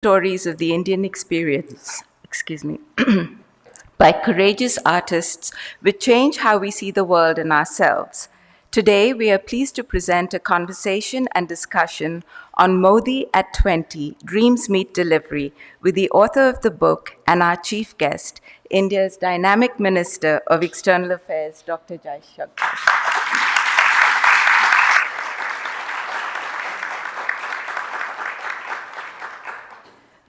Stories of the Indian experience, by courageous artists which change how we see the world and ourselves. Today, we are pleased to present a conversation and discussion on Modi at 20, Dreams Meet Delivery, with the author of the book and our chief guest, India's dynamic Minister of External Affairs, Dr. Jaishankar.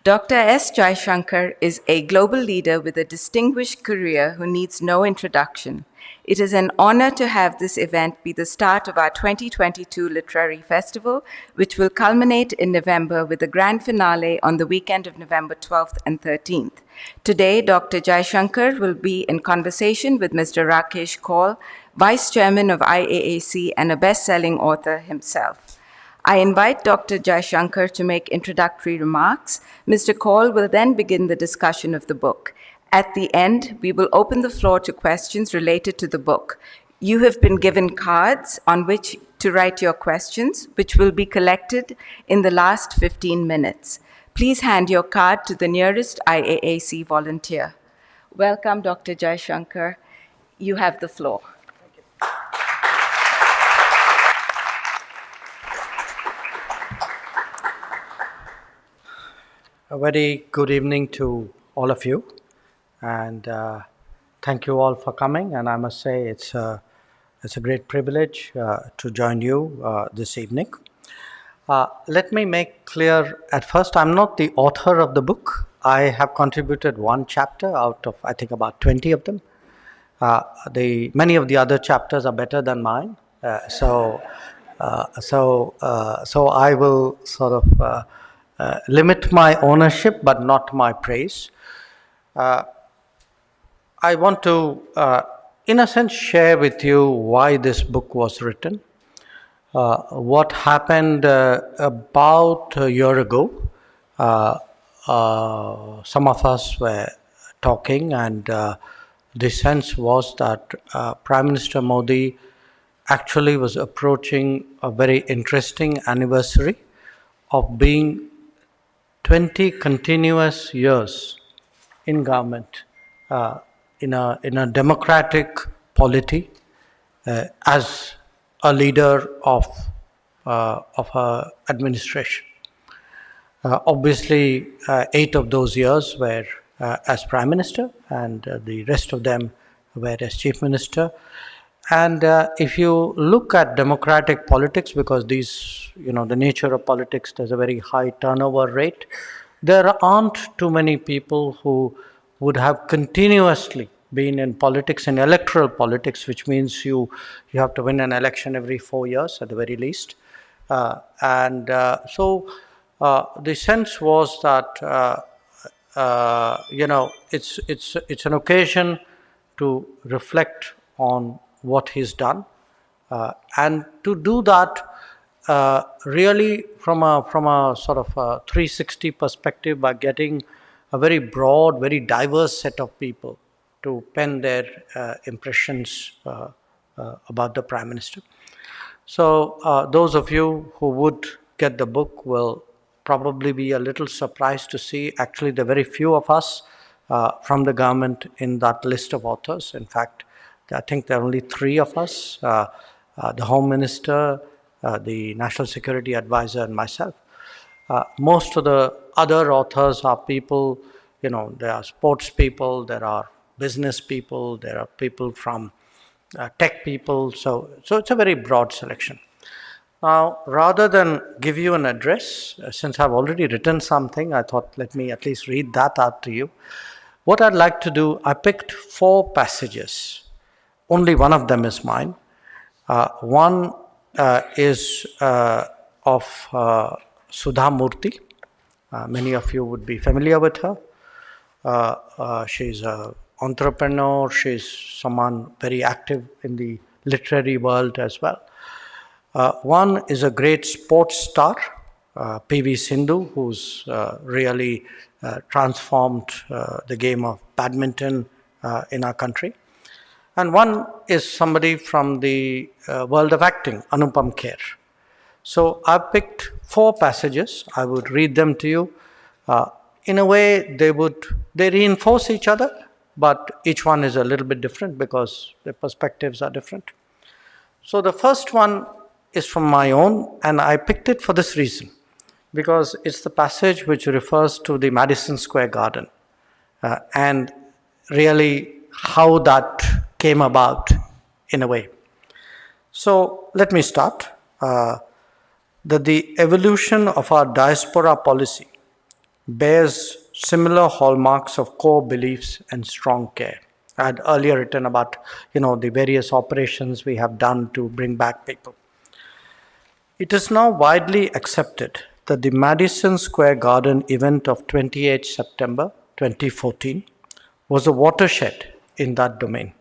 Dr. S. Jaishankar is a global leader with a distinguished career who needs no introduction. It is an honor to have this event be the start of our 2022 Literary Festival, which will culminate in November with a grand finale on the weekend of November 12th and 13th. Today, Dr. Jaishankar will be in conversation with Mr. Rakesh Kaul, Vice Chairman of IAAC and a best-selling author himself. I invite Dr. Jaishankar to make introductory remarks. Mr. Kaul will then begin the discussion of the book. At the end, we will open the floor to questions related to the book. You have been given cards on which to write your questions, which will be collected in the last 15 minutes. Please hand your card to the nearest IAAC volunteer. Welcome, Dr. Jaishankar. You have the floor. A very good evening to all of you, and thank you all for coming. And I must say it's a great privilege to join you this evening. Let me make clear at first, I'm not the author of the book. I have contributed one chapter out of, I think, about 20 of them. Many of the other chapters are better than mine, so I will sort of limit my ownership, but not my praise. I want to, in a sense, share with you why this book was written. What happened about a year ago. Some of us were talking, and the sense was that Prime Minister Modi actually was approaching a very interesting anniversary of being 20 continuous years in government, in a democratic polity, as a leader of her administration. Obviously, 8 of those years were as Prime Minister, and the rest of them were as Chief Minister. And if you look at democratic politics, because the nature of politics, there's a very high turnover rate, there aren't too many people who would have continuously been in politics, in electoral politics, which means you have to win an election every 4 years at the very least. So the sense was that it's an occasion to reflect on what he's done, and to do that really from a sort of a 360 perspective, by getting a very broad, very diverse set of people to pen their impressions about the Prime Minister. So those of you who would get the book will probably be a little surprised to see actually the very few of us from the government in that list of authors. In fact, I think there are only 3 of us, the Home Minister, the National Security Advisor, and myself. Most of the other authors are people, there are sports people, there are business people, there are people from tech people. So it's a very broad selection. Now, rather than give you an address, since I've already written something, I thought let me at least read that out to you. What I'd like to do, I picked 4 passages. Only one of them is mine. One is of Sudha Murthy. Many of you would be familiar with her. She's an entrepreneur. She's someone very active in the literary world as well. One is a great sports star, P.V. Sindhu, who's really transformed the game of badminton in our country. And one is somebody from the world of acting, Anupam Kher. So I picked 4 passages. I would read them to you. In a way, they reinforce each other, but each one is a little bit different because the perspectives are different. So the first one is from my own, and I picked it for this reason, because it's the passage which refers to the Madison Square Garden, and really how that came about in a way. So let me start. That the evolution of our diaspora policy bears similar hallmarks of core beliefs and strong care. I had earlier written about, the various operations we have done to bring back people. It is now widely accepted that the Madison Square Garden event of 28 September 2014 was a watershed in that domain.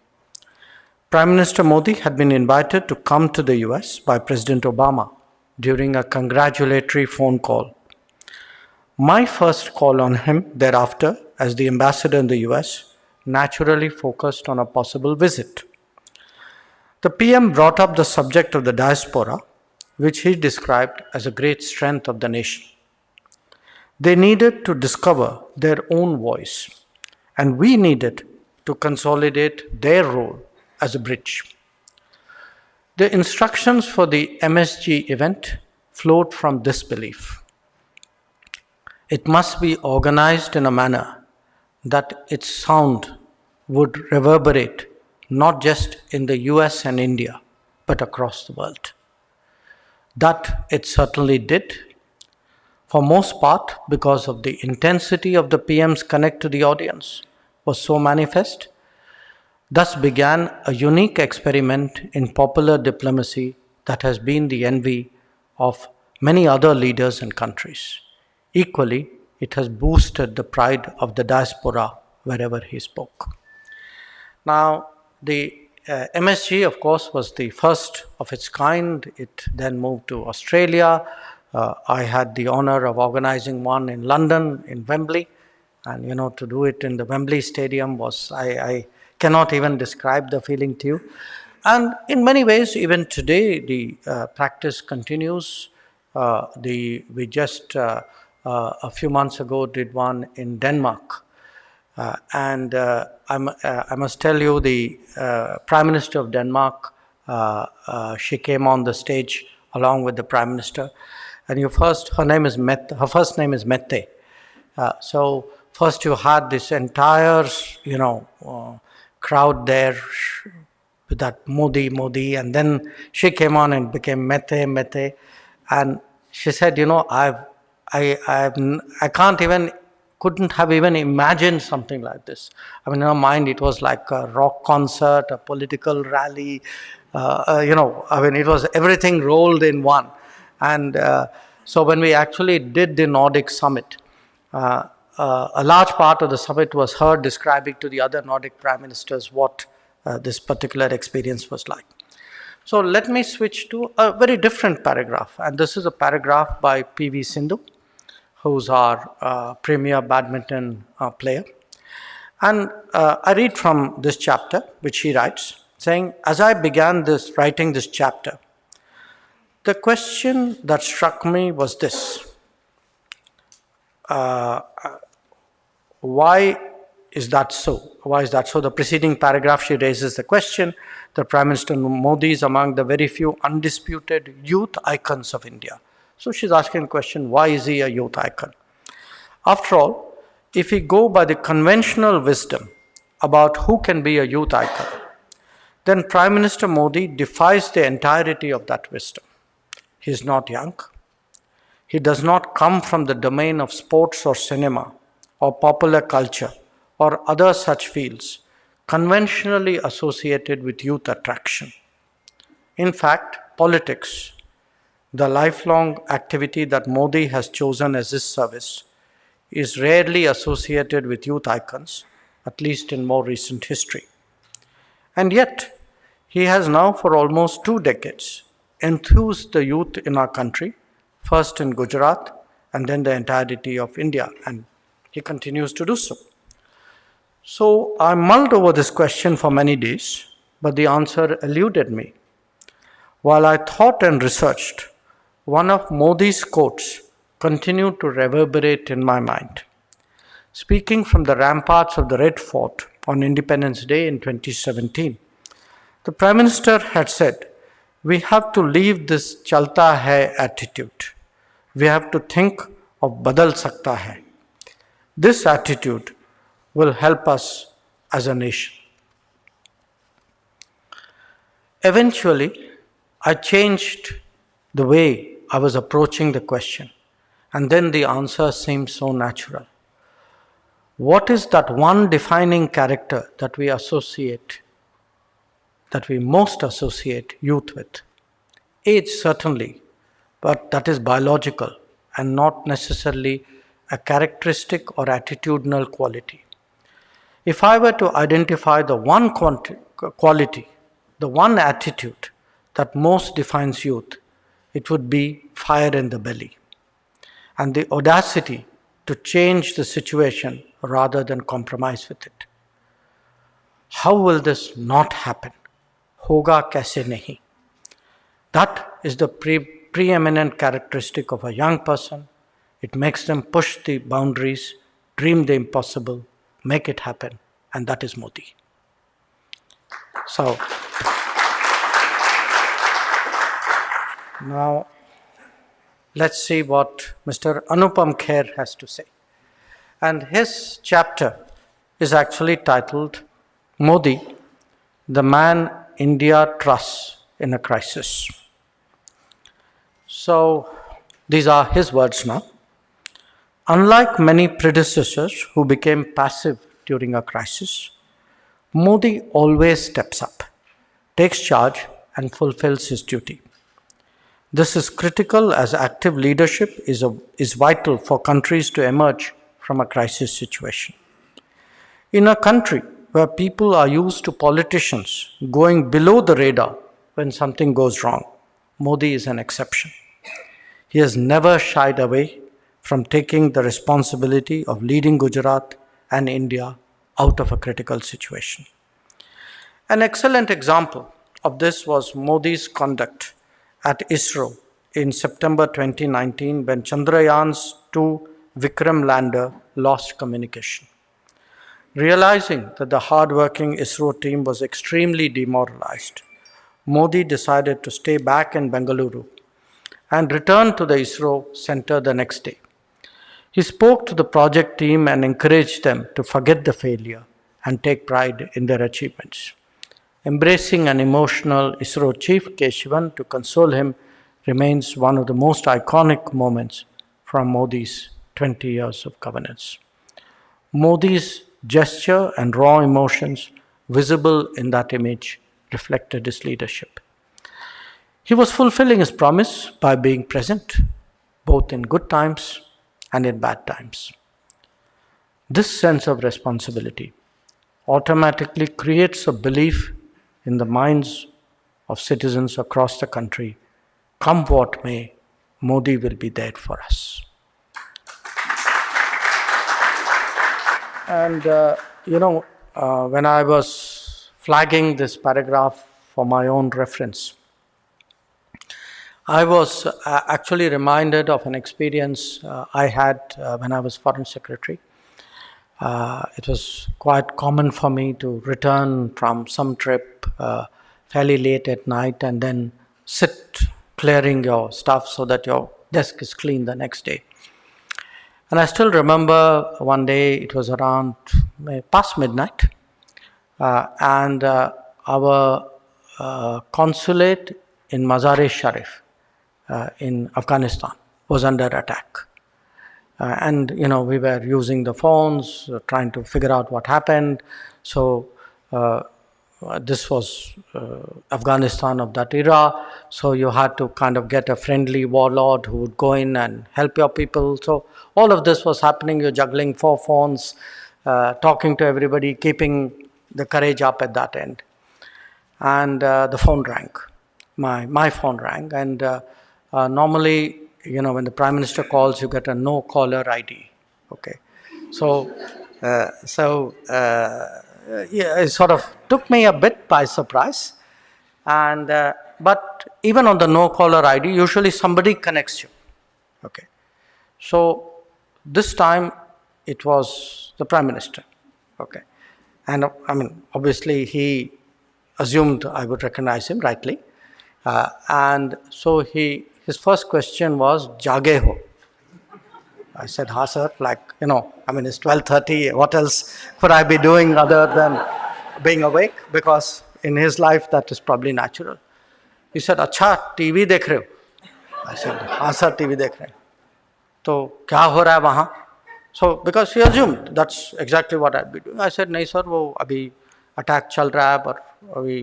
Prime Minister Modi had been invited to come to the US by President Obama during a congratulatory phone call. My first call on him thereafter, as the ambassador in the US, naturally focused on a possible visit. The PM brought up the subject of the diaspora, which he described as a great strength of the nation. They needed to discover their own voice, and we needed to consolidate their role as a bridge. The instructions for the MSG event flowed from this belief. It must be organized in a manner that its sound would reverberate not just in the US and India, but across the world. That it certainly did, for most part because of the intensity of the PM's connect to the audience was so manifest. Thus began a unique experiment in popular diplomacy that has been the envy of many other leaders and countries. Equally, it has boosted the pride of the diaspora wherever he spoke. Now, the MSG, of course, was the first of its kind. It then moved to Australia. I had the honor of organizing one in London, in Wembley. And, to do it in the Wembley Stadium was, I cannot even describe the feeling to you. And in many ways, even today, the practice continues. We just, a few months ago, did one in Denmark. I must tell you, the Prime Minister of Denmark, she came on the stage along with the Prime Minister. And her first name is Mette. So first you had this entire, crowd there with that Modi, and then she came on and became Mette, and she said, couldn't have even imagined something like this. I mean, in her mind, it was like a rock concert, a political rally, it was everything rolled in one. And so when we actually did the Nordic summit, a large part of the summit was her describing to the other Nordic prime ministers what this particular experience was like. So let me switch to a very different paragraph. And this is a paragraph by P.V. Sindhu, who's our premier badminton player. And I read from this chapter, which he writes, saying, as I began writing this chapter, the question that struck me was this. Why is that so? Why is that so? The preceding paragraph, she raises the question that Prime Minister Modi is among the very few undisputed youth icons of India. So she's asking the question, why is he a youth icon? After all, if we go by the conventional wisdom about who can be a youth icon, then Prime Minister Modi defies the entirety of that wisdom. He is not young. He does not come from the domain of sports or cinema or popular culture or other such fields conventionally associated with youth attraction. In fact, politics, the lifelong activity that Modi has chosen as his service, is rarely associated with youth icons, at least in more recent history. And yet, he has now for almost 2 decades enthused the youth in our country, first in Gujarat and then the entirety of India, and he continues to do so. So I mulled over this question for many days, but the answer eluded me. While I thought and researched, one of Modi's quotes continue to reverberate in my mind. Speaking from the ramparts of the Red Fort on Independence Day in 2017, the Prime Minister had said, "We have to leave this chalta hai attitude. We have to think of badal sakta hai." This attitude will help us as a nation. Eventually, I changed the way I was approaching the question, and then the answer seemed so natural. What is that one defining character that we most associate youth with? Age, certainly, but that is biological and not necessarily a characteristic or attitudinal quality. If I were to identify the one quality, the one attitude that most defines youth, it would be fire in the belly and the audacity to change the situation rather than compromise with it. How will this not happen? Hoga kaise nahi? That is the preeminent characteristic of a young person. It makes them push the boundaries, dream the impossible, make it happen, and that is Modi. So, now let's see what Mr. Anupam Kher has to say. And his chapter is actually titled Modi, the Man India Trusts in a Crisis. So, these are his words now. Unlike many predecessors who became passive during a crisis, Modi always steps up, takes charge, and fulfills his duty. This is critical as active leadership is vital for countries to emerge from a crisis situation. In a country where people are used to politicians going below the radar when something goes wrong, Modi is an exception. He has never shied away from taking the responsibility of leading Gujarat and India out of a critical situation. An excellent example of this was Modi's conduct at ISRO in September 2019 when Chandrayaan's 2 Vikram lander lost communication. Realizing that the hard-working ISRO team was extremely demoralized, Modi decided to stay back in Bengaluru and return to the ISRO center the next day. He spoke to the project team and encouraged them to forget the failure and take pride in their achievements. Embracing an emotional ISRO chief, K. Shivan, to console him remains one of the most iconic moments from Modi's 20 years of governance. Modi's gesture and raw emotions visible in that image reflected his leadership. He was fulfilling his promise by being present, both in good times and in bad times. This sense of responsibility automatically creates a belief in the minds of citizens across the country. Come what may, Modi will be there for us. And, when I was flagging this paragraph for my own reference, I was actually reminded of an experience I had when I was Foreign Secretary. It was quite common for me to return from some trip fairly late at night and then sit clearing your stuff so that your desk is clean the next day. And I still remember one day, it was around past midnight, and our consulate in Mazar-e-Sharif in Afghanistan was under attack. And we were using the phones, trying to figure out what happened. So this was Afghanistan of that era. So you had to kind of get a friendly warlord who would go in and help your people. So all of this was happening. You're juggling 4 phones, talking to everybody, keeping the courage up at that end. And the phone rang. My phone rang. And normally, when the Prime Minister calls, you get a no caller ID. Okay. So it sort of took me a bit by surprise. And but even on the no caller ID, usually somebody connects you. Okay. So this time it was the Prime Minister. Okay. And I mean, obviously he assumed I would recognize him rightly. And so his first question was, Jage ho? I said, ha sir, like, I mean, it's 12:30. What else could I be doing other than being awake? Because in his life, that is probably natural. He said, अच्छा TV देख रहे हो? I said, हाँ sir, TV देख रहे हैं. तो क्या हो रहा है वहाँ? So because he assumed that's exactly what I'd be doing. I said, नहीं sir, वो अभी attack चल रहा है, पर अभी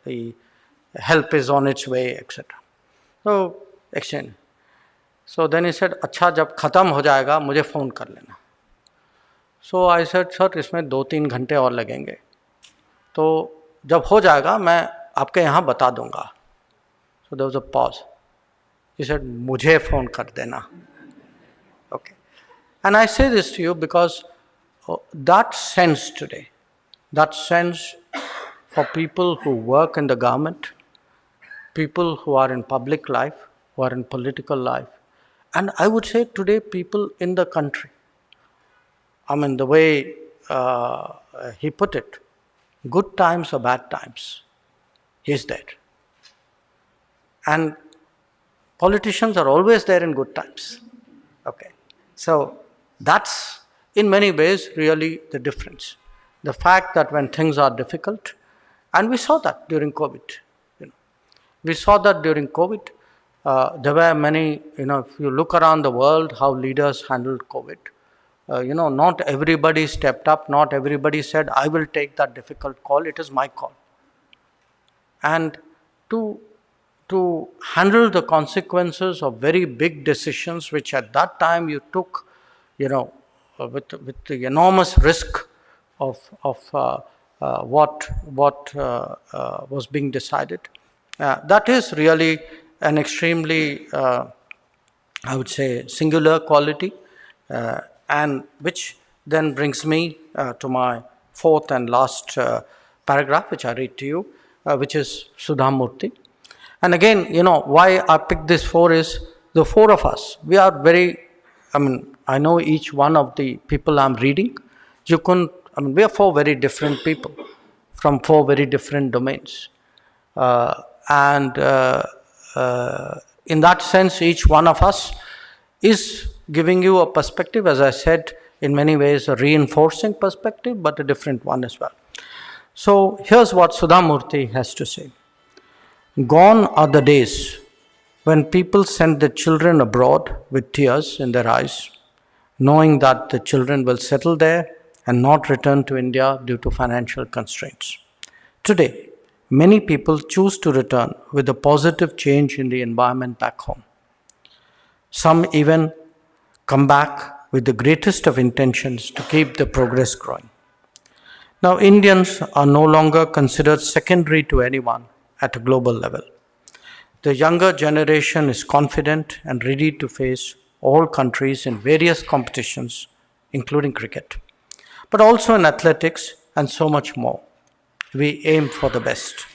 the help is on its way, etc. So exchange. So then he said, अच्छा जब ख़त्म हो जाएगा मुझे फ़ोन कर लेना. So I said, सर इसमें 2-3 घंटे और लगेंगे, तो जब हो जाएगा मैं आपके यहाँ बता दूंगा. So there was a pause. He said, मुझे फ़ोन कर देना. Okay. And I say this to you because that sense today, that sense for people who work in the government, people who are in public life, who are in political life, and I would say today people in the country. I mean, the way he put it, good times or bad times, he's there. And politicians are always there in good times. Okay. So that's in many ways really the difference. The fact that when things are difficult, and we saw that during COVID, we saw that during COVID. There were many, if you look around the world, how leaders handled COVID. Not everybody stepped up, not everybody said, I will take that difficult call, it is my call. And to handle the consequences of very big decisions, which at that time you took, with the enormous risk of what was being decided. That is really an extremely, I would say, singular quality, and which then brings me to my fourth and last paragraph, which I read to you, which is Sudha Murthy. And again, why I picked this four is the four of us. We are very, I know each one of the people I'm reading. We are four very different people from four very different domains. And in that sense, each one of us is giving you a perspective, as I said, in many ways a reinforcing perspective, but a different one as well. So here's what Sudha Murthy has to say. Gone are the days when people sent their children abroad with tears in their eyes, knowing that the children will settle there and not return to India due to financial constraints. Today, many people choose to return with a positive change in the environment back home. Some even come back with the greatest of intentions to keep the progress growing. Now, Indians are no longer considered secondary to anyone at a global level. The younger generation is confident and ready to face all countries in various competitions, including cricket, but also in athletics and so much more. We aim for the best.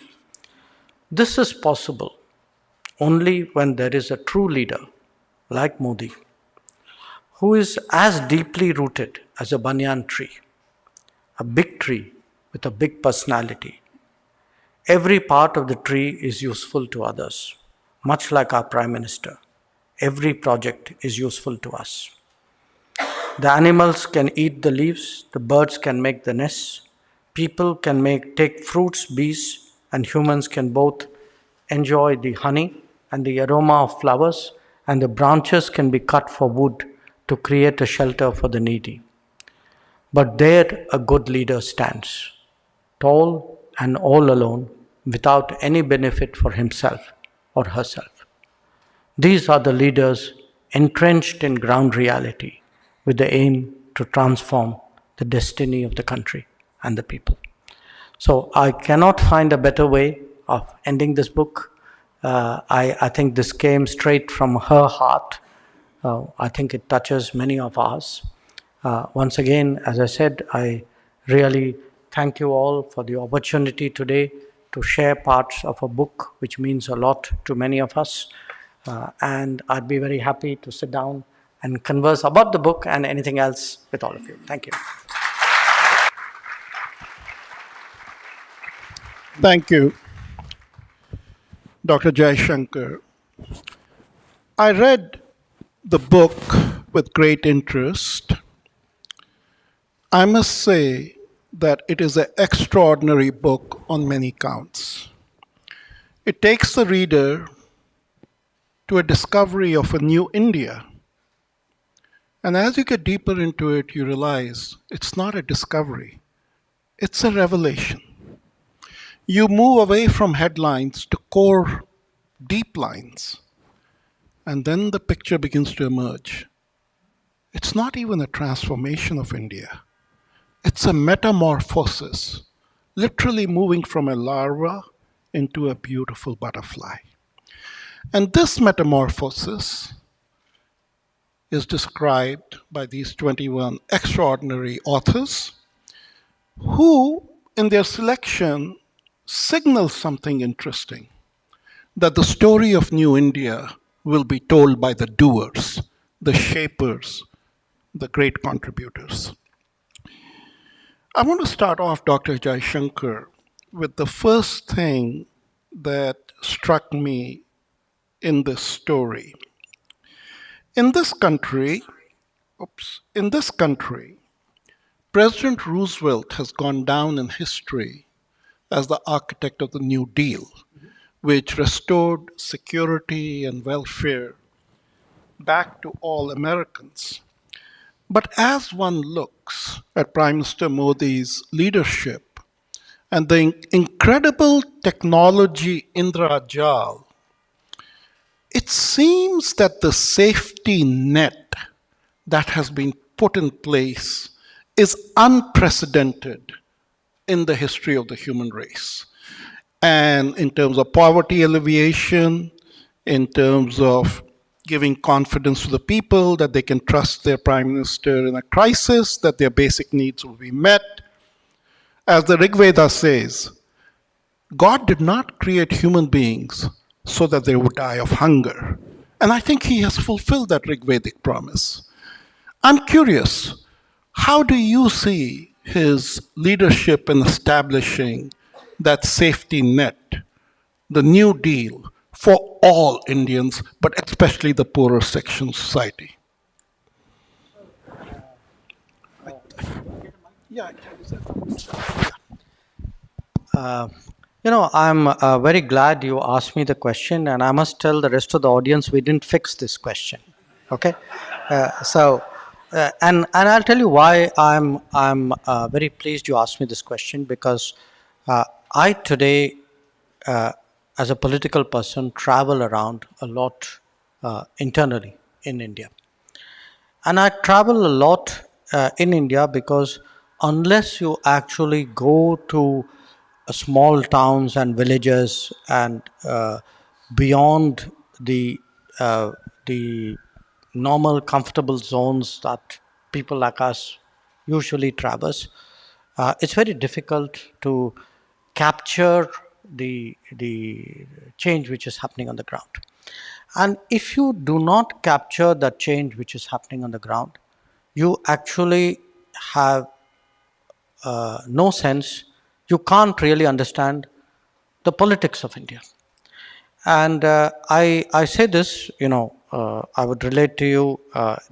This is possible only when there is a true leader like Modi, who is as deeply rooted as a banyan tree, a big tree with a big personality. Every part of the tree is useful to others, much like our Prime Minister. Every project is useful to us. The animals can eat the leaves, the birds can make the nests, people can take fruits, bees, and humans can both enjoy the honey and the aroma of flowers, and the branches can be cut for wood to create a shelter for the needy. But there a good leader stands, tall and all alone, without any benefit for himself or herself. These are the leaders entrenched in ground reality, with the aim to transform the destiny of the country and the people. So I cannot find a better way of ending this book. I think this came straight from her heart. I think it touches many of ours. Once again, as I said, I really thank you all for the opportunity today to share parts of a book which means a lot to many of us. And I'd be very happy to sit down and converse about the book and anything else with all of you. Thank you. Thank you, Dr. Jaishankar. I read the book with great interest. I must say that it is an extraordinary book on many counts. It takes the reader to a discovery of a new India. And as you get deeper into it, you realize it's not a discovery, it's a revelation. You move away from headlines to core deep lines, and then the picture begins to emerge. It's not even a transformation of India, it's a metamorphosis, literally moving from a larva into a beautiful butterfly. And this metamorphosis is described by these 21 extraordinary authors who, in their selection, signal something interesting, that the story of New India will be told by the doers, the shapers, the great contributors. I want to start off, Dr. Jaishankar, with the first thing that struck me in this story. In this country, President Roosevelt has gone down in history as the architect of the New Deal, which restored security and welfare back to all Americans. But as one looks at Prime Minister Modi's leadership and the incredible technology Indrajal, it seems that the safety net that has been put in place is unprecedented in the history of the human race. And in terms of poverty alleviation, in terms of giving confidence to the people that they can trust their prime minister in a crisis, that their basic needs will be met. As the Rig Veda says, God did not create human beings so that they would die of hunger. And I think he has fulfilled that Rig Vedic promise. I'm curious, how do you see his leadership in establishing that safety net, the New Deal, for all Indians, but especially the poorer section of society? I'm very glad you asked me the question, and I must tell the rest of the audience we didn't fix this question. Okay, and I'll tell you why I'm very pleased you asked me this question, because I today, as a political person, travel around a lot internally in India. And I travel a lot in India because unless you actually go to small towns and villages and beyond uh, the normal comfortable zones that people like us usually traverse, it's very difficult to capture the change which is happening on the ground. And if you do not capture that change which is happening on the ground, you actually have no sense, you can't really understand the politics of India. And I say this, I would relate to you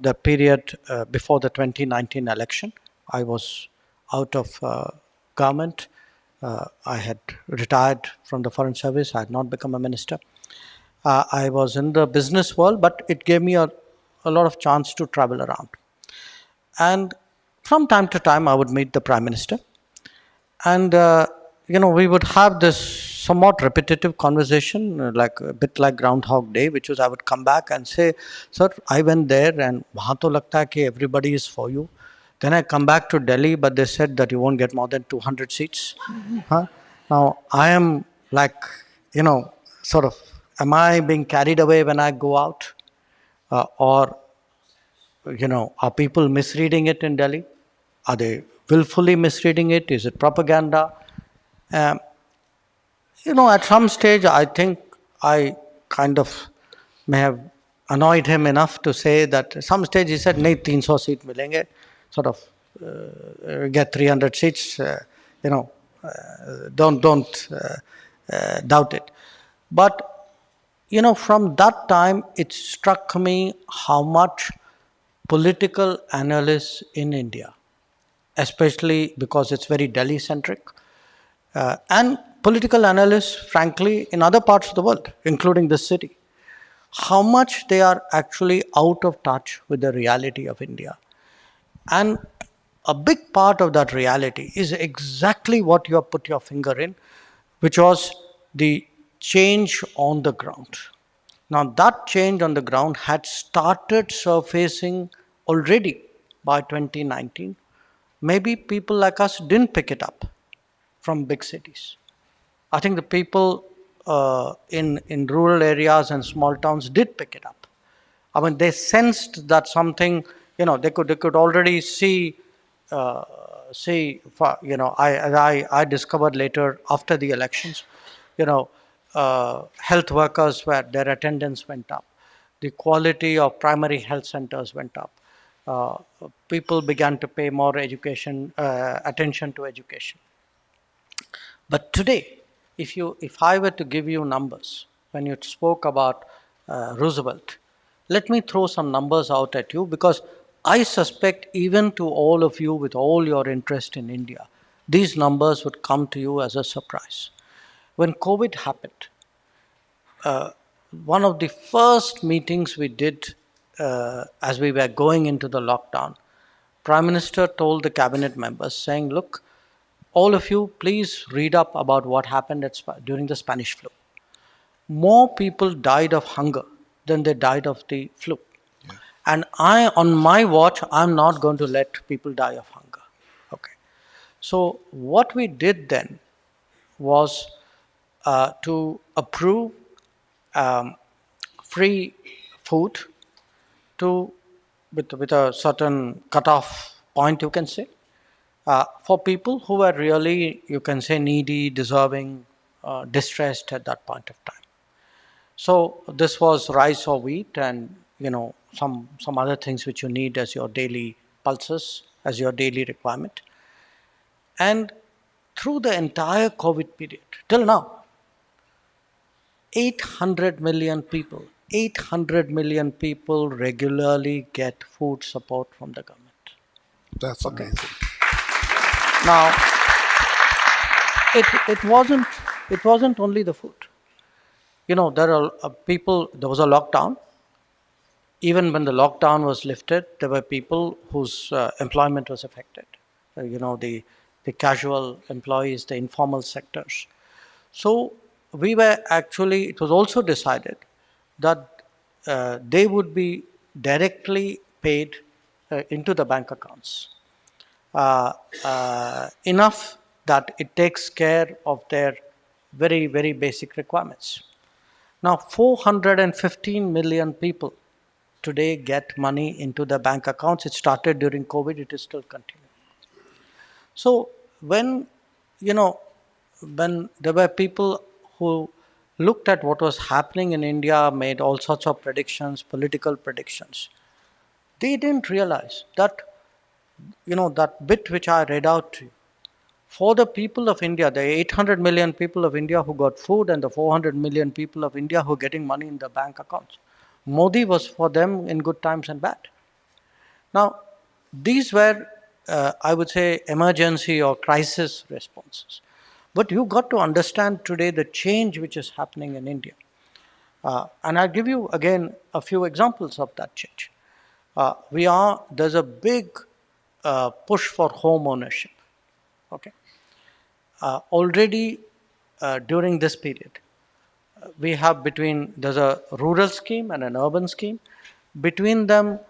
the period before the 2019 election. I was out of government. I had retired from the foreign service. I had not become a minister. I was in the business world, but it gave me a lot of chance to travel around. And from time to time, I would meet the prime minister, and we would have this somewhat repetitive conversation, like a bit like Groundhog Day, which was I would come back and say, "Sir, I went there, and wahan to lagta hai ki everybody is for you." Then I come back to Delhi, but they said that you won't get more than 200 seats. Huh? Now I am like, sort of, am I being carried away when I go out, or are people misreading it in Delhi? Are they willfully misreading it? Is it propaganda? Um, at some stage, I think I kind of may have annoyed him enough to say that at some stage he said, "नहीं 300 seat मिलेंगे," sort of get 300 seats, you know, don't doubt it. But from that time, it struck me how much political analysts in India, especially because it's very Delhi centric, and political analysts, frankly, in other parts of the world, including this city, how much they are actually out of touch with the reality of India. And a big part of that reality is exactly what you have put your finger in, which was the change on the ground. Now, that change on the ground had started surfacing already by 2019. Maybe people like us didn't pick it up from big cities. I think the people in rural areas and small towns did pick it up. I mean, they sensed that something, they could already see, I discovered later after the elections, health workers where their attendance went up, the quality of primary health centers went up. Uh, People began to pay more attention to education. But today, if I were to give you numbers, when you spoke about Roosevelt, let me throw some numbers out at you, because I suspect even to all of you with all your interest in India, these numbers would come to you as a surprise. When COVID happened, one of the first meetings we did as we were going into the lockdown, Prime Minister told the cabinet members saying, look, all of you, please read up about what happened during the Spanish flu. More people died of hunger than they died of the flu. Yeah. And on my watch, I'm not going to let people die of hunger. Okay. So what we did then was to approve free food with a certain cutoff point, you can say, for people who were really, you can say, needy, deserving, distressed at that point of time. So this was rice or wheat, and some other things which you need as your daily pulses, as your daily requirement. And through the entire COVID period till now, 800 million people regularly get food support from the government. That's okay. Amazing. Now, it wasn't only the food. There are there was a lockdown. Even when the lockdown was lifted, there were people whose employment was affected. The casual employees, the informal sectors. So it was also decided that they would be directly paid into the bank accounts. Enough that it takes care of their very, very basic requirements. Now, 415 million people today get money into their bank accounts. It started during COVID, it is still continuing. So when there were people who looked at what was happening in India, made all sorts of predictions, political predictions, they didn't realize that, that bit which I read out to you, for the people of India, the 800 million people of India who got food and the 400 million people of India who are getting money in their bank accounts, Modi was for them in good times and bad. Now, these were, I would say, emergency or crisis responses. But you got to understand today the change which is happening in India. And I'll give you again a few examples of that change. There's a big push for home ownership. Okay. Already during this period, we have there's a rural scheme and an urban scheme. Between them,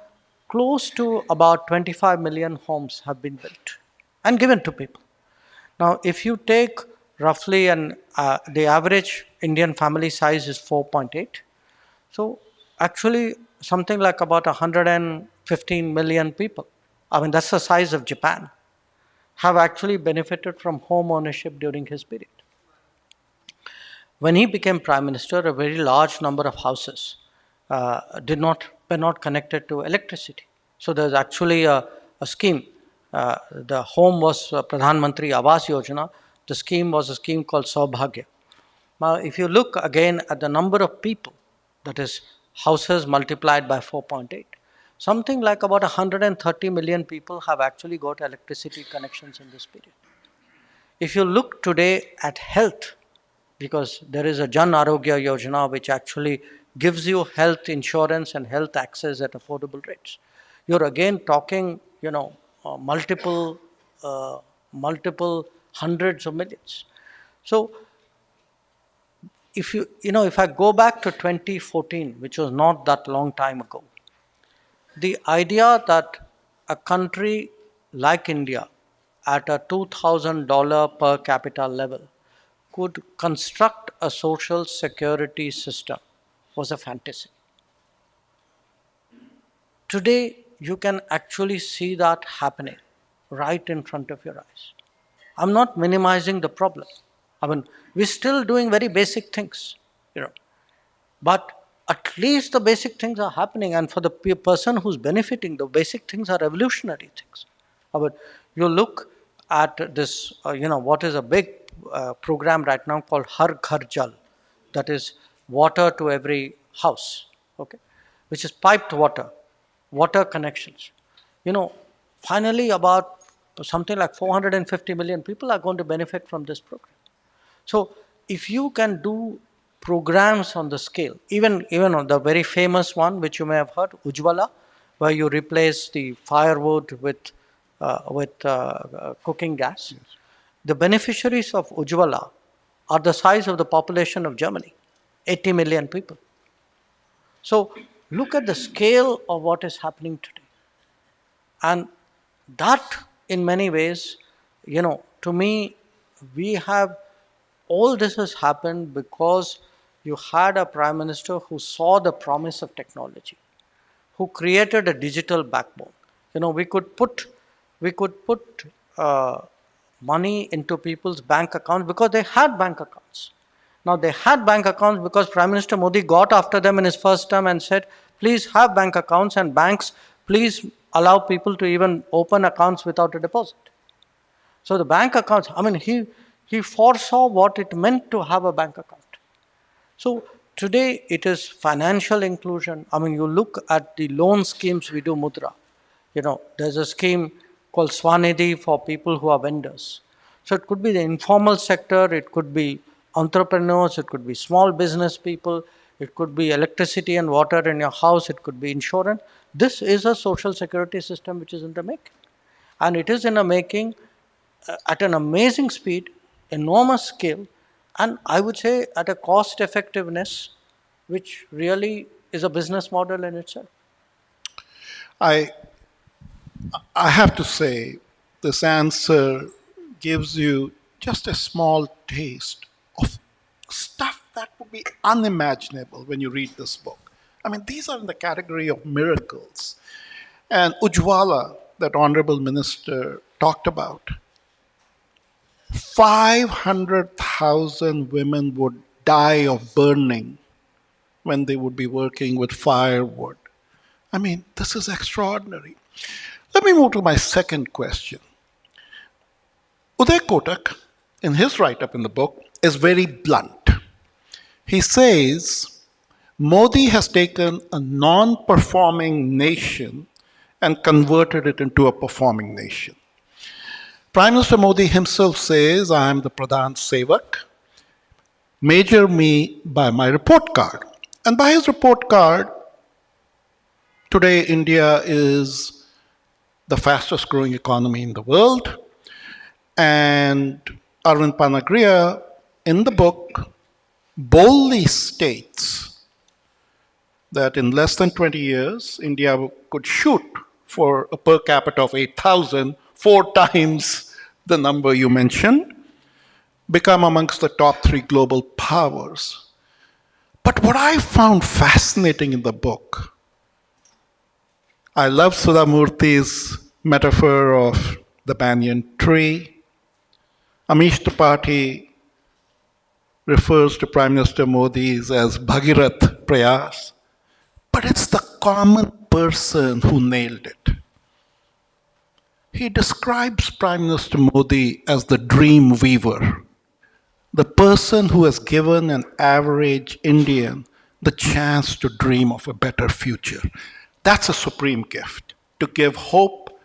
close to about 25 million homes have been built and given to people. Now, if you take roughly, the average Indian family size is 4.8. So actually something like about 115 million people, I mean that's the size of Japan, have actually benefited from home ownership during his period. When he became Prime Minister, a very large number of houses were not connected to electricity. So there's actually a scheme. The home was Pradhan Mantri Awas Yojana. The scheme was a scheme called Saubhagya. Now, if you look again at the number of people, that is houses multiplied by 4.8, something like about 130 million people have actually got electricity connections in this period. If you look today at health, because there is a Jan Arogya Yojana which actually gives you health insurance and health access at affordable rates. You're again talking, multiple, multiple hundreds of millions. So if I go back to 2014, which was not that long time ago, the idea that a country like India at a $2,000 per capita level could construct a social security system was a fantasy. Today, you can actually see that happening right in front of your eyes. I'm not minimizing the problem. I mean, we're still doing very basic things, but at least the basic things are happening, and for the person who's benefiting, the basic things are revolutionary things. But you look at this, what is a big program right now called Har Ghar Jal, that is water to every house, okay, which is piped water, water connections. Finally, about something like 450 million people are going to benefit from this program. So if you can do programs on the scale, even on the very famous one which you may have heard, Ujjwala, where you replace the firewood with cooking gas. Yes. The beneficiaries of Ujjwala are the size of the population of Germany, 80 million people. So look at the scale of what is happening today. And that, in many ways, to me, all this has happened because you had a prime minister who saw the promise of technology, who created a digital backbone. We could put money into people's bank accounts because they had bank accounts. Now they had bank accounts because Prime Minister Modi got after them in his first term and said, please have bank accounts, and banks, please allow people to even open accounts without a deposit. So the bank accounts, he foresaw what it meant to have a bank account. So today it is financial inclusion. You look at the loan schemes we do, Mudra. There's a scheme called Swanidhi for people who are vendors. So it could be the informal sector, it could be entrepreneurs, it could be small business people, it could be electricity and water in your house, it could be insurance. This is a social security system which is in the making. And it is in the making at an amazing speed, enormous scale, and I would say at a cost effectiveness, which really is a business model in itself. I have to say, this answer gives you just a small taste of stuff that would be unimaginable when you read this book. These are in the category of miracles. And Ujjwala, that honorable minister talked about, 500,000 women would die of burning when they would be working with firewood. This is extraordinary. Let me move to my second question. Uday Kotak, in his write-up in the book, is very blunt. He says, Modi has taken a non-performing nation and converted it into a performing nation. Prime Minister Modi himself says, I am the Pradhan Sevak. Measure me by my report card. And by his report card, today India is the fastest growing economy in the world. And Arvind Panagriya, in the book, boldly states that in less than 20 years, India could shoot for a per capita of 8,000, 4 times the number you mentioned, become amongst the top 3 global powers. But what I found fascinating in the book, I love Sudha Murthy's metaphor of the banyan tree. Amish Tripathi refers to Prime Minister Modi's as Bhagirath Prayas. But it's the common person who nailed it. He describes Prime Minister Modi as the dream weaver, the person who has given an average Indian the chance to dream of a better future. That's a supreme gift, to give hope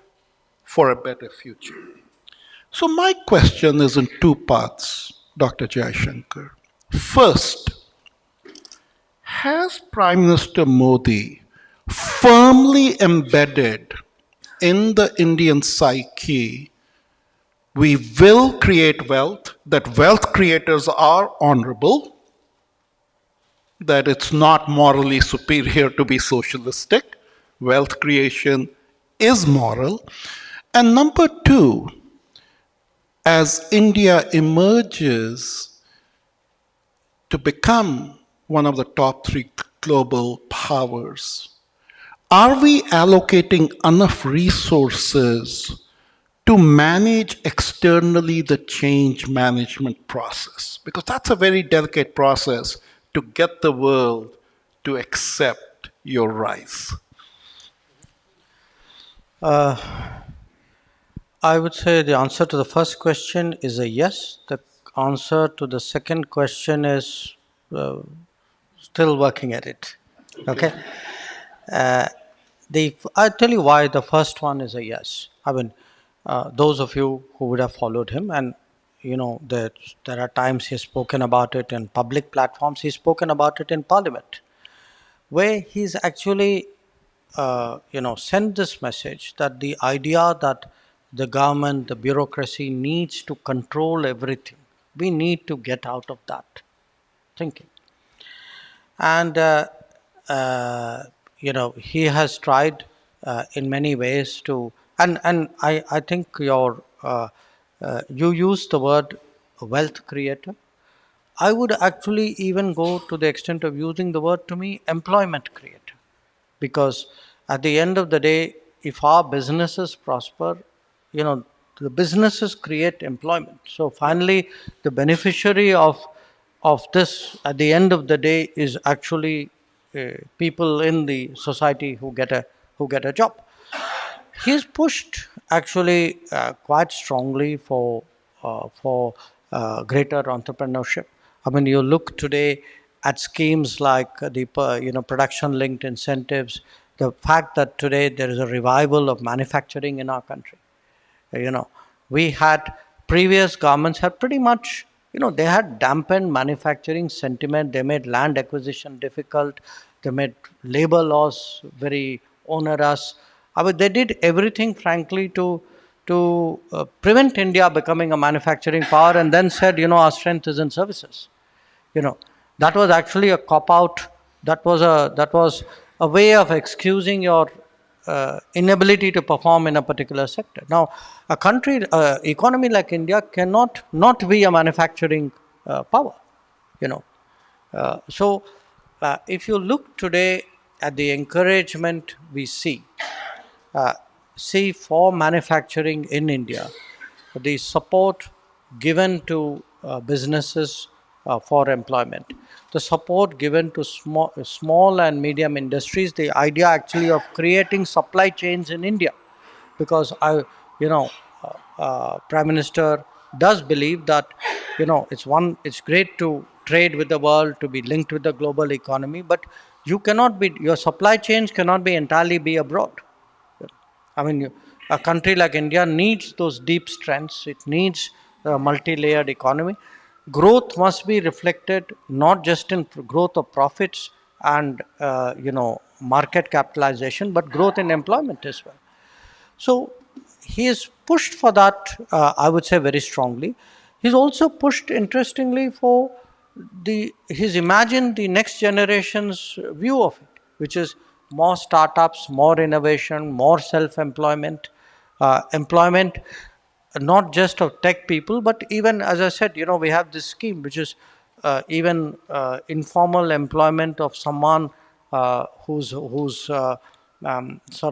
for a better future. So, my question is in two parts, Dr. Jaishankar. First, has Prime Minister Modi firmly embedded in the Indian psyche we will create wealth, that wealth creators are honorable, that it's not morally superior to be socialistic, wealth creation is moral. And number two, as India emerges to become one of the top three global powers, are we allocating enough resources to manage externally the change management process? Because that's a very delicate process to get the world to accept your rise. I would say the answer to the first question is a yes. The answer to the second question is uh, still working at it. Okay. I tell you why the first one is a yes. I mean, those of you who would have followed him, and that there are times he's spoken about it in public platforms. He's spoken about it in Parliament, where he's actually sent this message that the idea that the government, the bureaucracy needs to control everything. We need to get out of that thinking. And he has tried in many ways to, and I think you used the word wealth creator. I would actually even go to the extent of using the word, to me, employment creator, because at the end of the day, if our businesses prosper, the businesses create employment. So finally, the beneficiary of this at the end of the day is actually people in the society who get a job. He's pushed actually quite strongly for greater entrepreneurship. I mean, you look today at schemes like the production linked incentives, the fact that today there is a revival of manufacturing in our country. you know we had previous governments had pretty much, they had dampened manufacturing sentiment. They made land acquisition difficult. They made labor laws very onerous. I mean, they did everything, frankly, to prevent India becoming a manufacturing power, and then said, our strength is in services. you know that was actually a cop out. That was a way of excusing your inability to perform in a particular sector. Now, a country economy like India cannot not be a manufacturing power. you know if you look today at the encouragement we uh, see for manufacturing in India, the support given to businesses for employment, the support given to small and medium industries, the idea actually of creating supply chains in India, because you know, Prime Minister does believe that it's great to trade with the world, to be linked with the global economy, but your supply chains cannot be entirely be abroad. I mean, a country like India needs those deep strengths. It needs a multi-layered economy. Growth must be reflected not just in growth of profits and market capitalization, but growth in employment as well. So he is pushed for that, I would say, very strongly. He's also pushed, interestingly, for he's imagined the next generation's view of it, which is more startups, more innovation, more self-employment, employment not just of tech people, but even, as I said, we have this scheme which is even informal employment of someone who's sort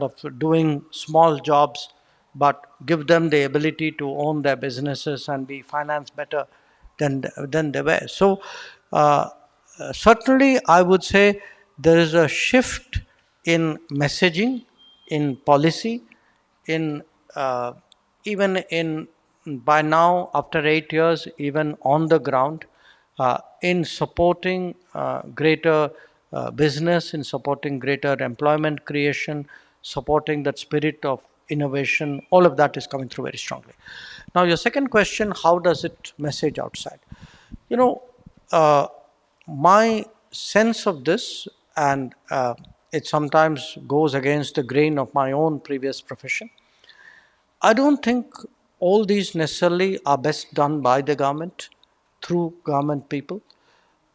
of doing small jobs, but give them the ability to own their businesses and be financed better than they were. So certainly, I would say there is a shift in messaging, in policy, in even in by now after 8 years, even on the ground, in supporting greater business, in supporting greater employment creation, supporting that spirit of innovation. All of that is coming through very strongly. Now, your second question: how does it message outside? You know, uh, my sense of this, and it sometimes goes against the grain of my own previous profession. I don't think all these necessarily are best done by the government through government people.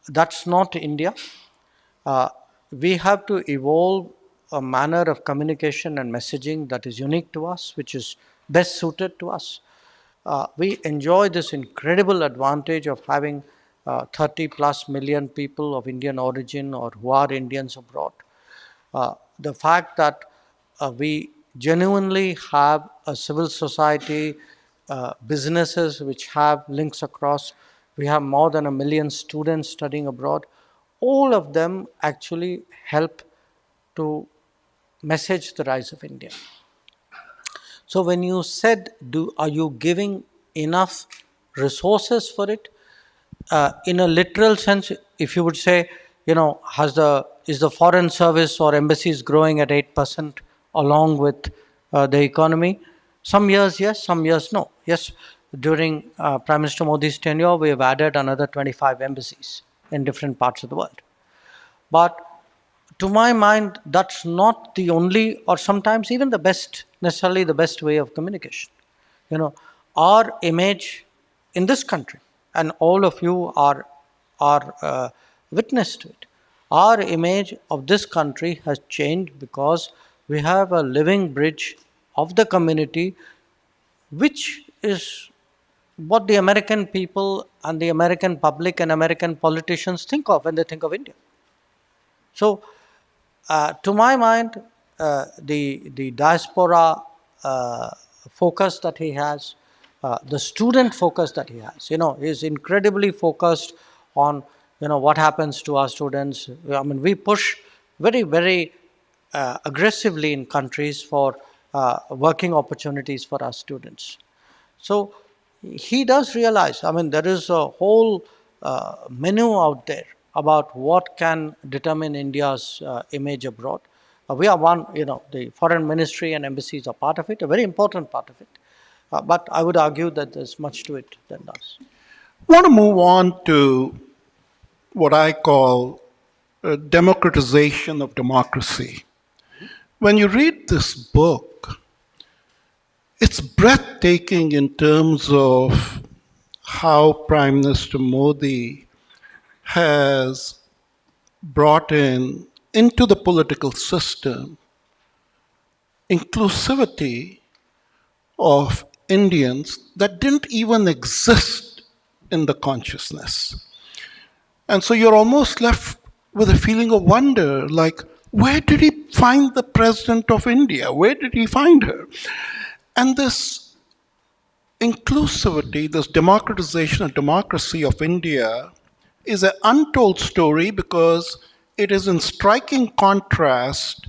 That's not India. Uh, we have to evolve a manner of communication and messaging that is unique to us, which is best suited to us. We enjoy this incredible advantage of having 30 plus million people of Indian origin or who are Indians abroad. The fact that we genuinely have a civil society, businesses which have links across, we have more than 1 million students studying abroad, all of them actually help to message the rise of India. So when you said, are you giving enough resources for it? In a literal sense, if you would say, is the foreign service or embassies growing at 8% along with the economy? Some years yes, some years no. Yes, during Prime Minister Modi's tenure, we have added another 25 embassies in different parts of the world. But to my mind, that's not the only, or sometimes even the best, necessarily the best way of communication. You know, our image in this country, and all of you are witness to it. Our image of this country has changed because we have a living bridge of the community, which is what the American people and the American public and American politicians think of when they think of India. So, to my mind, the diaspora focus that he has, the student focus that he has, is incredibly focused on what happens to our students. I mean, we push very, very aggressively in countries for working opportunities for our students. So he does realize, I mean, there is a whole menu out there about what can determine India's image abroad. We are one, the foreign ministry and embassies are part of it, a very important part of it. But I would argue that there's much to it than does. I want to move on to what I call democratization of democracy. When you read this book, it's breathtaking in terms of how Prime Minister Modi has brought into the political system inclusivity of Indians that didn't even exist in the consciousness. And so you're almost left with a feeling of wonder, like, where did he find the President of India? Where did he find her? And this inclusivity, this democratization of democracy of India is an untold story because it is in striking contrast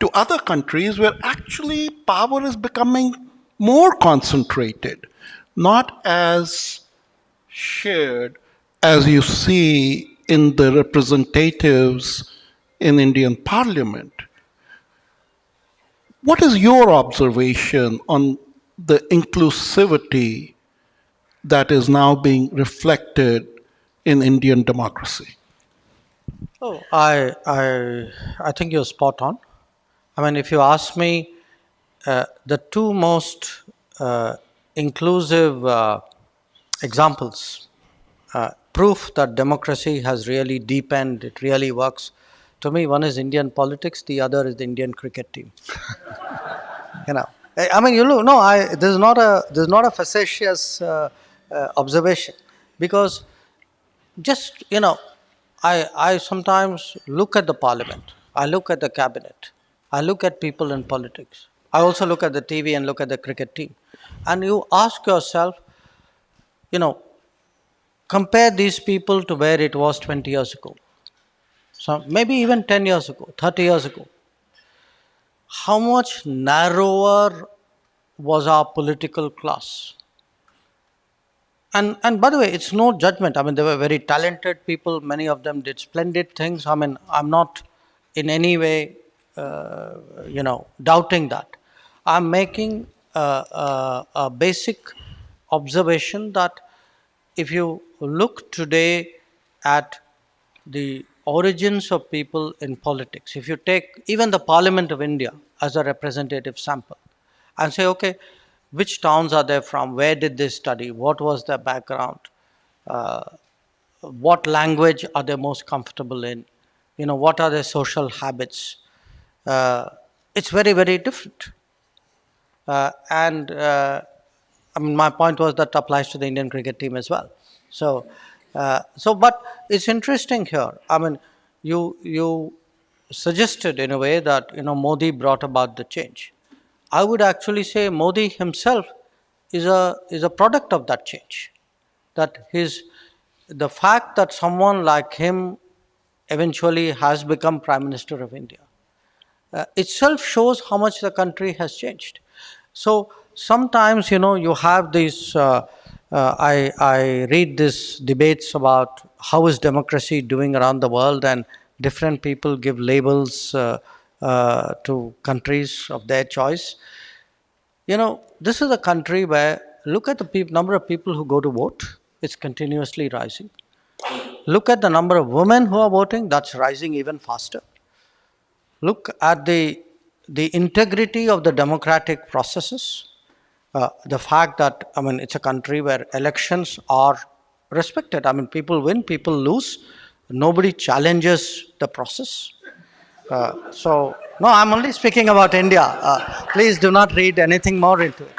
to other countries where actually power is becoming more concentrated, not as shared as you see in the representatives in Indian Parliament. What is your observation on the inclusivity that is now being reflected in Indian democracy? Oh, I think you're spot on. I mean, if you ask me, the two most inclusive examples, proof that democracy has really deepened, it really works. To me, one is Indian politics, the other is the Indian cricket team. You know, I mean, no, there's not a facetious observation, because just I sometimes look at the parliament, I look at the cabinet, I look at people in politics, I also look at the TV and look at the cricket team, and you ask yourself, you know compare these people to where it was 20 years ago, so maybe even 10 years ago, 30 years ago. how much narrower was our political class. And by the way, it's no judgment. I mean, they were very talented people. Many of them did splendid things. I mean, I'm not in any way, doubting that. I'm making a basic observation that if you look today at the origins of people in politics, if you take even the Parliament of India as a representative sample and say, okay, which towns are they from, where did they study, what was their background, uh, what language are they most comfortable in, what are their social habits, uh, it's very, very different. And I mean, my point was that applies to the Indian cricket team as well. So, but it's interesting here. I mean, you suggested in a way that Modi brought about the change. I would actually say Modi himself is a product of that change. That the fact that someone like him eventually has become Prime Minister of India itself shows how much the country has changed. So sometimes, you have these. I read these debates about how is democracy doing around the world, and different people give labels to countries of their choice. This is a country where look at the number of people who go to vote; it's continuously rising. Look at the number of women who are voting; that's rising even faster. Look at the integrity of the democratic processes, the fact that I mean it's a country where elections are respected. I mean, people win, people lose, nobody challenges the process. So no, I'm only speaking about India. Please do not read anything more into it.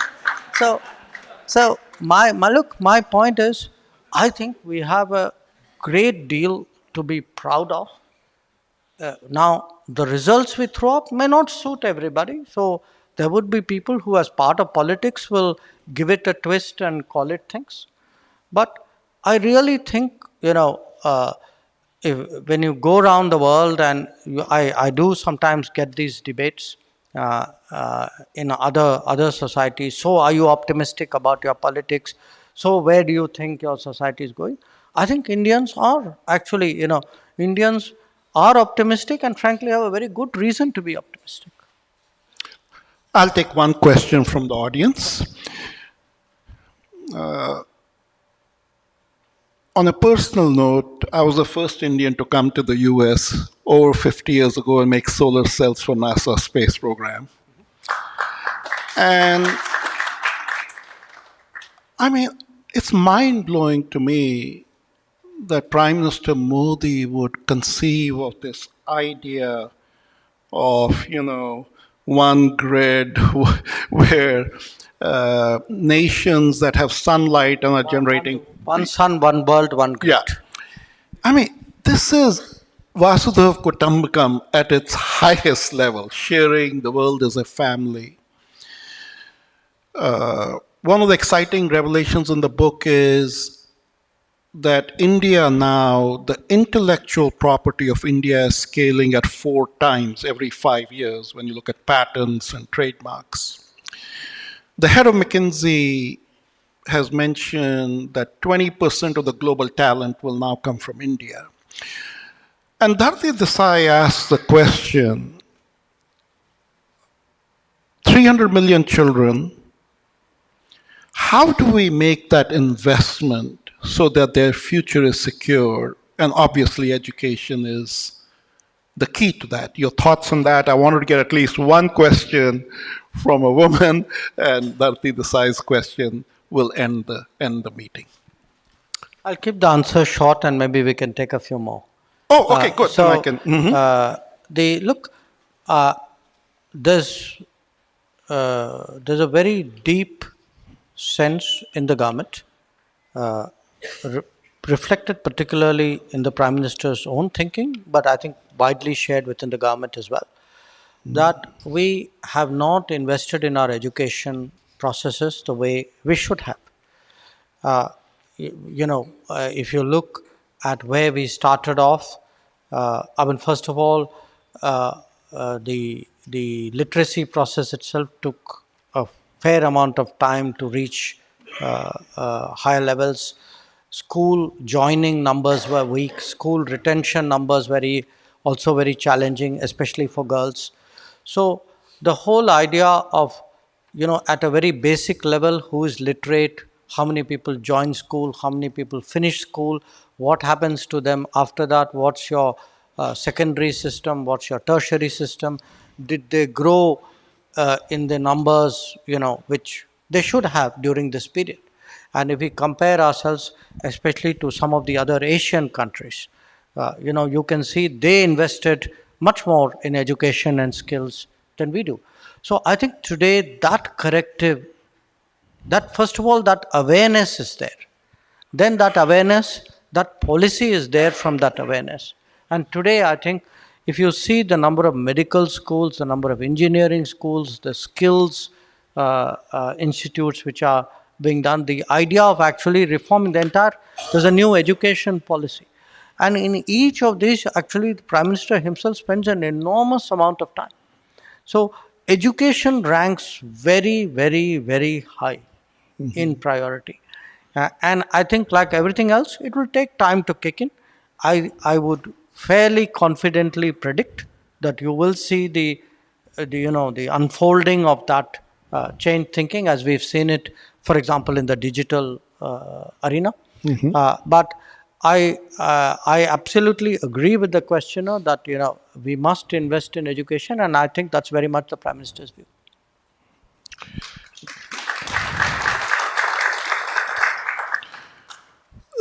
So my point is, I think we have a great deal to be proud of. Now, the results we throw up may not suit everybody. So there would be people who, as part of politics, will give it a twist and call it things. But I really think, when you go around the world, and I do sometimes get these debates in other societies. So, are you optimistic about your politics? So, where do you think your society is going? I think Indians are actually, Indians are optimistic, and frankly have a very good reason to be optimistic. I'll take one question from the audience. On a personal note, I was the first Indian to come to the US over 50 years ago and make solar cells for NASA space program. And I mean, it's mind-blowing to me that Prime Minister Modi would conceive of this idea of, one grid where nations that have sunlight and are generating. One sun, one world, one grid. Yeah. I mean, this is Vasudhaiva Kutumbakam at its highest level, sharing the world as a family. One of the exciting revelations in the book is that India now, the intellectual property of India is scaling at 4 times every 5 years when you look at patents and trademarks. The head of McKinsey has mentioned that 20% of the global talent will now come from India. And Dharti Desai asks the question, 300 million children, how do we make that investment so that their future is secure? And obviously education is the key to that. Your thoughts on that? I wanted to get at least one question from a woman, and Dharti Desai's question will end the meeting. I'll keep the answer short, and maybe we can take a few more. Oh, okay, good. So, then I can. There's a very deep sense in the government, reflected particularly in the Prime Minister's own thinking, but I think widely shared within the government as well, that we have not invested in our education processes the way we should have. If you look at where we started off, I mean, first of all, the literacy process itself took a fair amount of time to reach higher levels. School joining numbers were weak. School retention numbers also very challenging, especially for girls. So the whole idea of, at a very basic level, who is literate, how many people join school, how many people finish school, what happens to them after that, what's your secondary system, what's your tertiary system, did they grow in the numbers, which they should have during this period. And if we compare ourselves, especially to some of the other Asian countries, you can see they invested much more in education and skills than we do. So I think today that corrective, that first of all, that awareness is there. Then that awareness, that policy is there from that awareness. And today, I think, if you see the number of medical schools, the number of engineering schools, the skills institutes which are being done, the idea of actually reforming there's a new education policy. And in each of these, actually, the Prime Minister himself spends an enormous amount of time. So education ranks very, very, very high in priority. And I think, like everything else, it will take time to kick in. I would fairly confidently predict that you will see the unfolding of that change thinking, as we've seen it, for example, in the digital arena. But I absolutely agree with the questioner that we must invest in education, and I think that's very much the Prime Minister's view.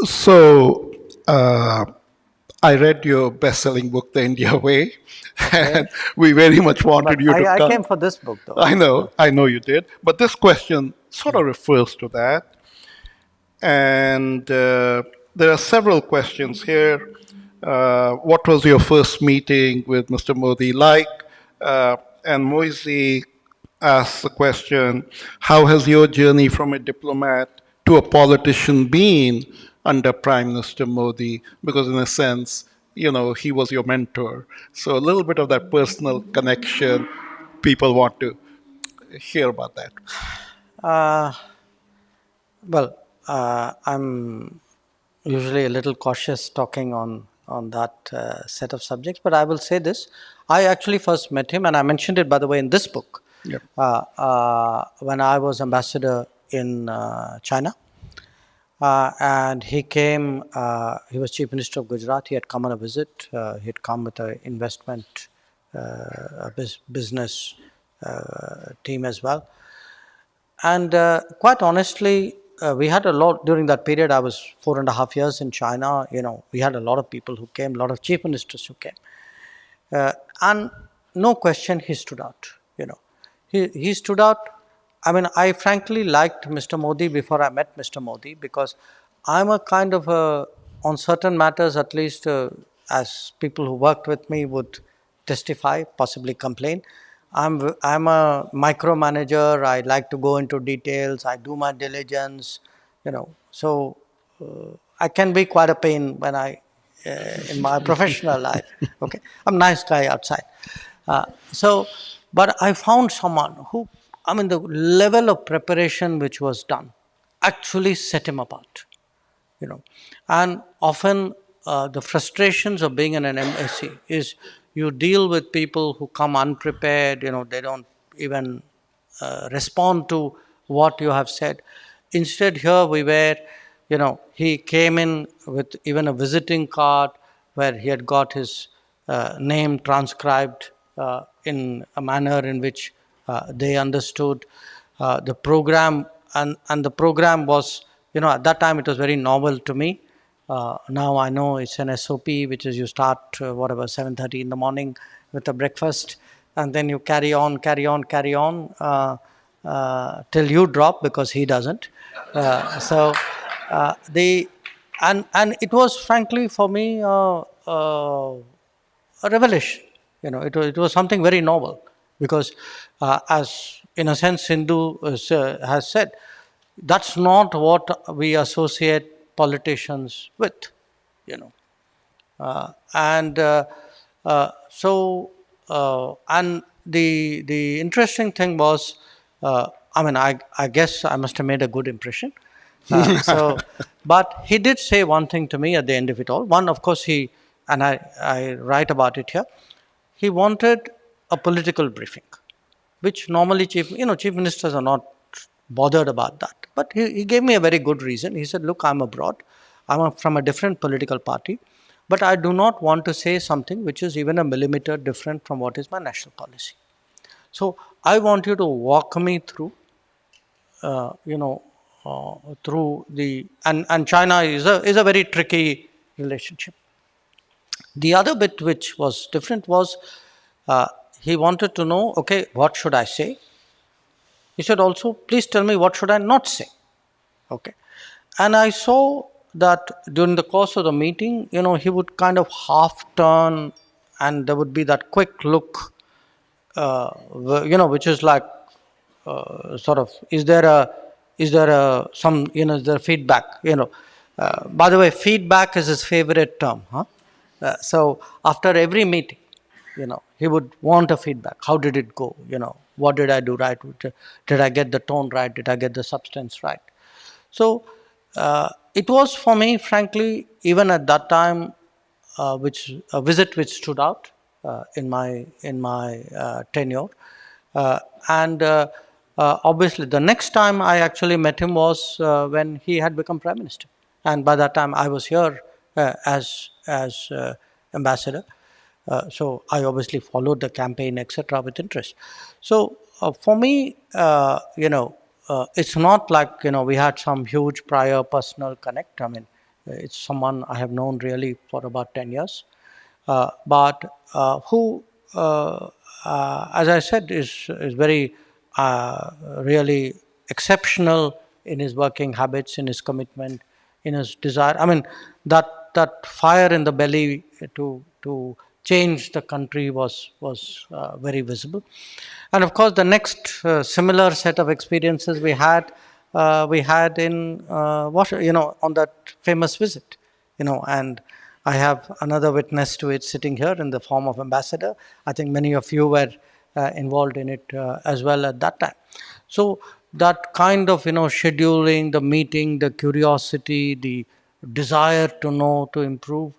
So, I read your best-selling book, The India Way, and we very much wanted you to I come. came for this book, though. I know you did. But this question sort of refers to that. And there are several questions here. What was your first meeting with Mr. Modi like? And Moise asks the question, how has your journey from a diplomat to a politician been under Prime Minister Modi? Because in a sense, he was your mentor. So a little bit of that personal connection, people want to hear about that. Well, I'm usually a little cautious talking on that set of subjects, but I will say this. I actually first met him, and I mentioned it, by the way, in this book, Yep. when I was ambassador in China. And he came, he was Chief Minister of Gujarat. He had come on a visit. He had come with an investment business team as well. And quite honestly, we had a lot during that period. I was 4.5 years in China. We had a lot of people who came, a lot of chief ministers who came. And no question, he stood out. He stood out. I mean, I frankly liked Mr. Modi before I met Mr. Modi, because I'm a kind of on certain matters, at least as people who worked with me would testify, possibly complain. I'm a micromanager. I like to go into details. I do my diligence. So I can be quite a pain when in my professional life. Okay, I'm a nice guy outside. But I found someone who, the level of preparation which was done actually set him apart. And often the frustrations of being in an embassy is you deal with people who come unprepared. They don't even respond to what you have said. Instead, here we were, he came in with even a visiting card where he had got his name transcribed in a manner in which they understood the program. And the program was, at that time it was very novel to me. Now I know it's an SOP, which is you start 7:30 in the morning with a breakfast, and then you carry on till you drop, because he doesn't. And it was frankly for me a revelation. It was something very novel, because as in a sense Sindhu has said, that's not what we associate politicians with. So and the interesting thing was, I guess I must have made a good impression. But he did say one thing to me at the end of it all. One, of course, I write about it here. He wanted a political briefing, which normally chief ministers are not bothered about that. But he gave me a very good reason. He said, "Look, I'm abroad. From a different political party, but I do not want to say something which is even a millimeter different from what is my national policy. So I want you to walk me through, uh, you know, through the and China is a very tricky relationship." The other bit which was different was, he wanted to know, okay, what should I say? He said also, please tell me what should I not say. Okay. And I saw that during the course of the meeting, he would kind of half turn, and there would be that quick look, which is like, sort of, is there a some is there feedback? By the way, feedback is his favorite term, huh? So after every meeting, he would want a feedback. How did it go? What did I do right? Did I get the tone right? Did I get the substance right? So it was for me, frankly, even at that time, which a visit which stood out in my tenure. And obviously, the next time I actually met him was when he had become prime minister, and by that time I was here as ambassador. So I obviously followed the campaign, etc., with interest. So for me, it's not like we had some huge prior personal connect. I mean, it's someone I have known really for about 10 years, but who, as I said, is very really exceptional in his working habits, in his commitment, in his desire. I mean, that fire in the belly to change the country was very visible. And of course, the next similar set of experiences we had in Washington, on that famous visit, and I have another witness to it sitting here in the form of ambassador. I think many of you were involved in it as well at that time. So that kind of scheduling the meeting, the curiosity, the desire to know, to improve,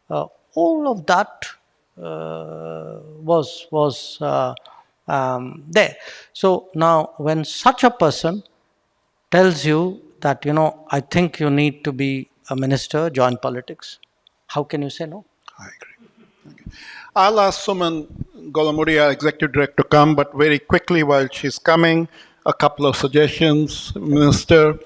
all of that was there. So now, when such a person tells you that I think you need to be a minister, join politics, how can you say no? I agree. I'll ask Suman Golamudi, our executive director, to come, but very quickly while she's coming, a couple of suggestions, Minister.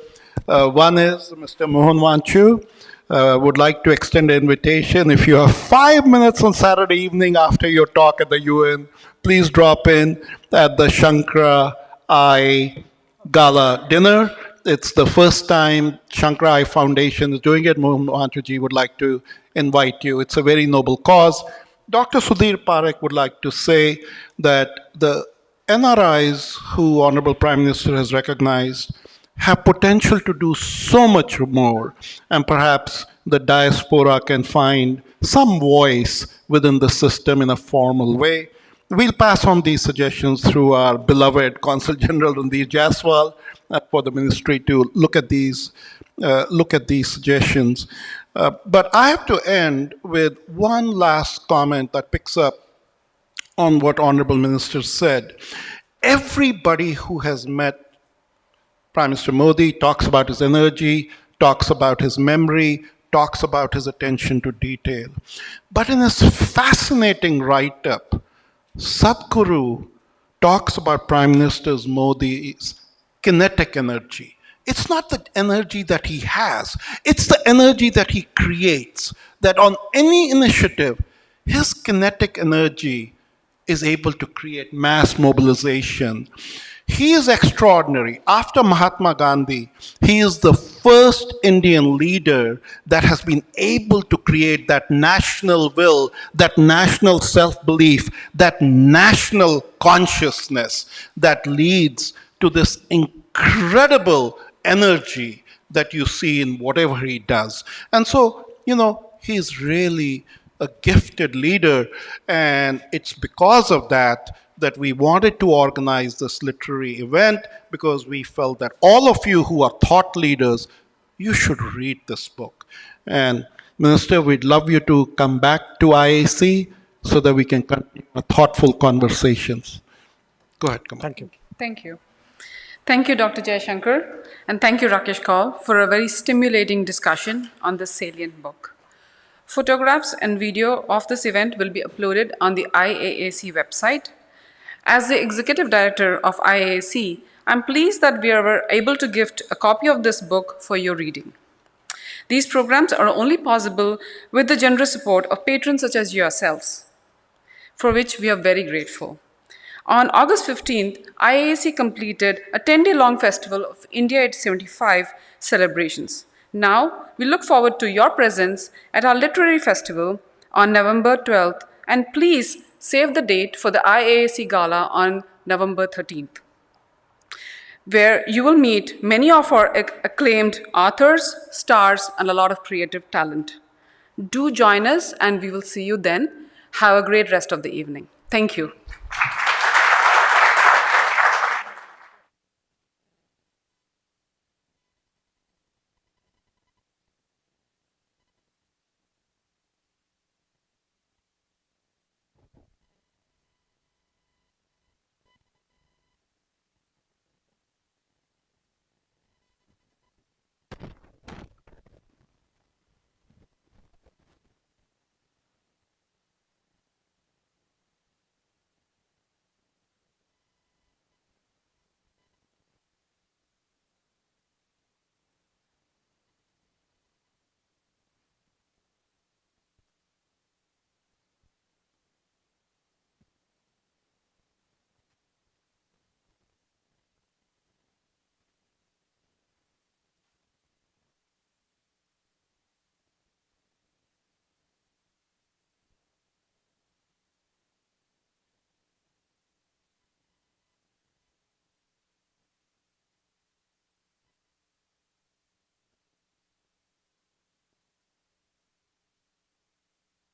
One is Mr. Mohan Vanchu would like to extend an invitation. If you have 5 minutes on Saturday evening after your talk at the UN, please drop in at the Shankara I Gala dinner. It's the first time Shankara I Foundation is doing it. Mohan Vanchu would like to invite you. It's a very noble cause. Dr. Sudhir Parekh would like to say that the NRIs who Honorable Prime Minister has recognized have potential to do so much more, and perhaps the diaspora can find some voice within the system in a formal way. We'll pass on these suggestions through our beloved Consul General Randeep Jaiswal for the ministry to look at these suggestions. But I have to end with one last comment that picks up on what Honorable Minister said. Everybody who has met Prime Minister Modi talks about his energy, talks about his memory, talks about his attention to detail. But in his fascinating write-up, Sadhguru talks about Prime Minister Modi's kinetic energy. It's not the energy that he has, it's the energy that he creates. That on any initiative, his kinetic energy is able to create mass mobilization. He is extraordinary. After Mahatma Gandhi, he is the first Indian leader that has been able to create that national will, that national self-belief, that national consciousness that leads to this incredible energy that you see in whatever he does. And so, he's really a gifted leader. And it's because of that that we wanted to organize this literary event, because we felt that all of you who are thought leaders, you should read this book. And Minister, we'd love you to come back to IAC so that we can continue a thoughtful conversations. Go ahead, Kamal. Thank you. Thank you. Thank you, Dr. Jaishankar, and thank you, Rakesh Kaul, for a very stimulating discussion on this salient book. Photographs and video of this event will be uploaded on the IAAC website. As the Executive Director of IAAC, I'm pleased that we are able to gift a copy of this book for your reading. These programs are only possible with the generous support of patrons such as yourselves, for which we are very grateful. On August 15th, IAAC completed a 10-day-long festival of India at 75 celebrations. Now, we look forward to your presence at our literary festival on November 12th, and please save the date for the IAAC Gala on November 13th, where you will meet many of our acclaimed authors, stars, and a lot of creative talent. Do join us, and we will see you then. Have a great rest of the evening. Thank you.